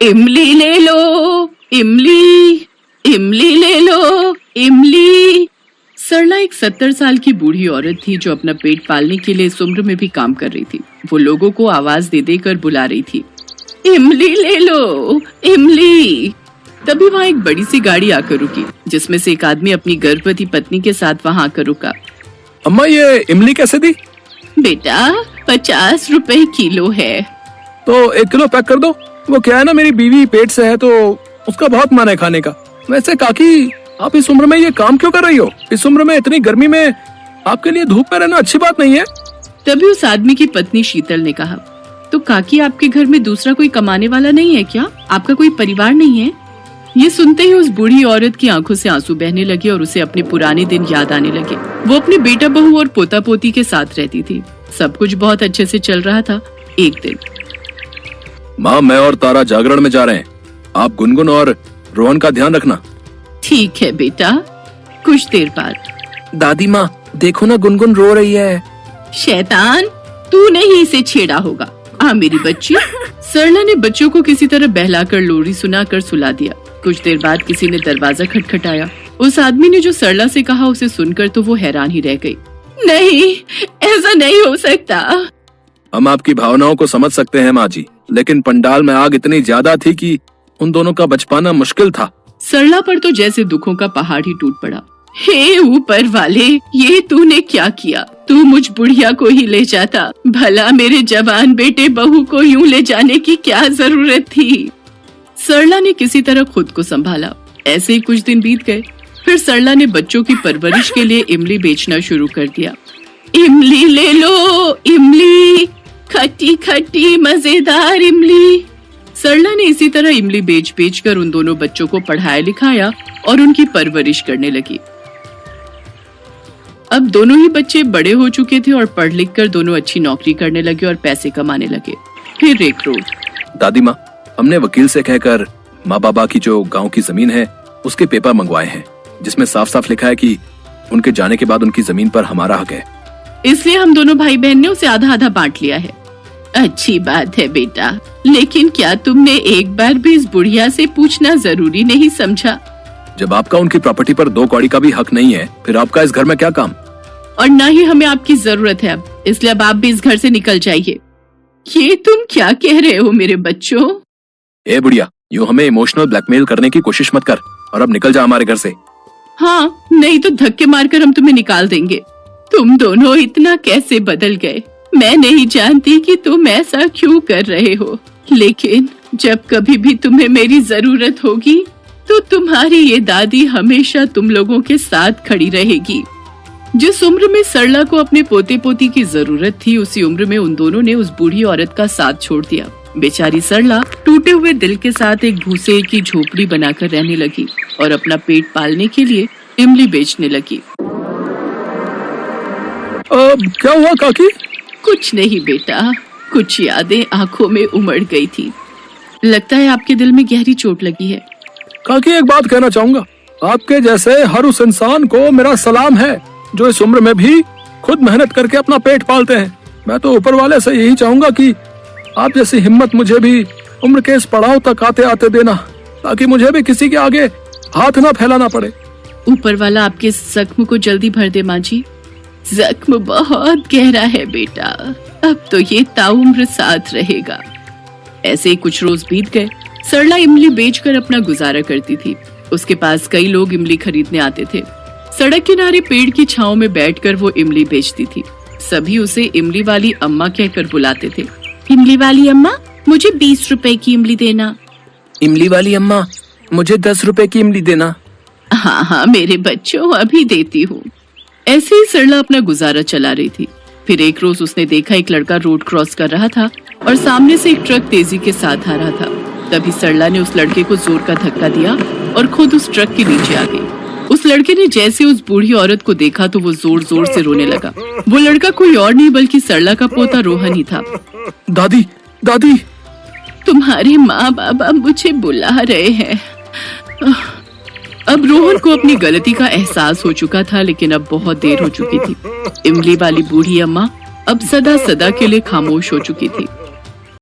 इमली ले लो, इमली, इमली ले लो, इमली। सरला एक 70 साल की बूढ़ी औरत थी जो अपना पेट पालने के लिए इस उम्र में भी काम कर रही थी। वो लोगों को आवाज दे देकर बुला रही थी, इमली ले लो, इमली। तभी वहाँ एक बड़ी सी गाड़ी आकर रुकी, जिसमें से एक आदमी अपनी गर्भवती पत्नी के साथ वहाँ आकर रुका। अम्मा, ये इमली कैसे दी? बेटा 50 रुपए किलो है। तो 1 किलो पैक कर दो। वो क्या है ना, मेरी बीवी पेट से है तो उसका बहुत मन है खाने का। वैसे काकी, आप इस उम्र में ये काम क्यों कर रही हो? इस उम्र में इतनी गर्मी में आपके लिए धूप में रहना अच्छी बात नहीं है। तभी उस आदमी की पत्नी शीतल ने कहा, तो काकी आपके घर में दूसरा कोई कमाने वाला नहीं है क्या? आपका कोई परिवार नहीं है? ये सुनते ही उस बूढ़ी औरत की आंखों से आंसू बहने लगे और उसे अपने पुराने दिन याद आने लगे। वो अपने बेटा बहू और पोता पोती के साथ रहती थी। सब कुछ बहुत अच्छे से चल रहा था। एक दिन, माँ, मैं और तारा जागरण में जा रहे हैं। आप गुनगुन और रोहन का ध्यान रखना। ठीक है बेटा। कुछ देर बाद, दादी माँ, देखो ना, गुनगुन रो रही है। शैतान, तूने ही इसे छेड़ा होगा। हाँ मेरी बच्ची। सरला ने बच्चों को किसी तरह बहलाकर लोरी सुनाकर सुला दिया। कुछ देर बाद किसी ने दरवाजा खटखटाया। उस आदमी ने जो सरला से कहा उसे सुनकर तो वो हैरान ही रह गई। नहीं, ऐसा नहीं हो सकता। हम आपकी भावनाओं को समझ सकते हैं माँ जी, लेकिन पंडाल में आग इतनी ज्यादा थी कि उन दोनों का बच पाना मुश्किल था। सरला पर तो जैसे दुखों का पहाड़ ही टूट पड़ा। हे ऊपर वाले, ये तूने क्या किया? तू मुझ बुढ़िया को ही ले जाता। भला मेरे जवान बेटे बहू को यूं ले जाने की क्या जरूरत थी? सरला ने किसी तरह खुद को संभाला। ऐसे ही कुछ दिन बीत गए। फिर सरला ने बच्चों की परवरिश के लिए इमली बेचना शुरू कर दिया। इमली ले लो, इमली, खट्टी खट्टी मजेदार इमली। सरला ने इसी तरह इमली बेच बेच कर उन दोनों बच्चों को पढ़ाया लिखाया और उनकी परवरिश करने लगी। अब दोनों ही बच्चे बड़े हो चुके थे और पढ़ लिख कर दोनों अच्छी नौकरी करने लगे और पैसे कमाने लगे। फिर एक रोज, दादी माँ, हमने वकील से कहकर माँ बाबा की जो गांव की जमीन है उसके पेपर मंगवाए हैं, जिसमें साफ साफ लिखा है कि उनके जाने के बाद उनकी जमीन पर हमारा हक है। इसलिए हम दोनों भाई बहन ने उसे आधा आधा बांट लिया है। अच्छी बात है बेटा, लेकिन क्या तुमने एक बार भी इस बुढ़िया से पूछना जरूरी नहीं समझा? जब आपका उनकी प्रॉपर्टी पर 2 कौड़ी का भी हक नहीं है, फिर आपका इस घर में क्या काम? और न ही हमें आपकी जरूरत है अब, इसलिए अब आप भी इस घर से निकल जाइए। ये तुम क्या कह रहे हो मेरे बच्चों? ए बुढ़िया, यूँ हमें इमोशनल ब्लैकमेल करने की कोशिश मत कर और अब निकल जा हमारे घर से। हाँ, नहीं तो धक्के मारकर हम तुम्हें निकाल देंगे। तुम दोनों इतना कैसे बदल गए? मैं नहीं जानती कि तुम ऐसा क्यों कर रहे हो, लेकिन जब कभी भी तुम्हें मेरी जरूरत होगी तो तुम्हारी ये दादी हमेशा तुम लोगों के साथ खड़ी रहेगी। जिस उम्र में सरला को अपने पोते पोती की जरूरत थी, उसी उम्र में उन दोनों ने उस बूढ़ी औरत का साथ छोड़ दिया। बेचारी सरला टूटे हुए दिल के साथ एक भूसे की झोपड़ी बनाकर रहने लगी और अपना पेट पालने के लिए इमली बेचने लगी। क्या हुआ काकी? कुछ नहीं बेटा, कुछ यादें आंखों में उमड़ गई थी। लगता है आपके दिल में गहरी चोट लगी है। काकी, एक बात कहना चाहूंगा। आपके जैसे हर उस इंसान को मेरा सलाम है जो इस उम्र में भी खुद मेहनत करके अपना पेट पालते हैं। मैं तो ऊपर वाले से यही चाहूंगा कि आप जैसी हिम्मत मुझे भी उम्र के इस पड़ाव तक आते आते देना, ताकि मुझे भी किसी के आगे हाथ ना फैलाना पड़े। ऊपर वाला आपके जख्म को जल्दी भर दे माँ जी। जख्म बहुत गहरा है बेटा, अब तो ये ताउम्र साथ रहेगा। ऐसे ही कुछ रोज बीत गए। सरला इमली बेचकर अपना गुजारा करती थी। उसके पास कई लोग इमली खरीदने आते थे। सड़क किनारे पेड़ की छांव में बैठकर वो इमली बेचती थी। सभी उसे इमली वाली अम्मा कहकर बुलाते थे। इमली वाली अम्मा, मुझे 20 रुपए की इमली देना। इमली वाली अम्मा, मुझे 10 रुपए की इमली देना। हाँ हाँ मेरे बच्चों, अभी देती हूँ। ऐसे ही सरला अपना गुजारा चला रही थी। फिर एक रोज उसने देखा एक लड़का रोड क्रॉस कर रहा था और सामने से एक ट्रक तेजी के साथ आ रहा था। तभी सरला ने उस लड़के को जोर का धक्का दिया और खुद उस ट्रक के नीचे आ गई। उस लड़के ने जैसे उस बूढ़ी औरत को देखा तो वो जोर जोर से रोने लगा। वो लड़का कोई और नहीं बल्कि सरला का पोता रोहन ही था। दादी, दादी, तुम्हारे माँ बाबा मुझे बुला रहे हैं। अब रोहन को अपनी गलती का एहसास हो चुका था, लेकिन अब बहुत देर हो चुकी थी। इमली वाली बूढ़ी अम्मा अब सदा सदा के लिए खामोश हो चुकी थी।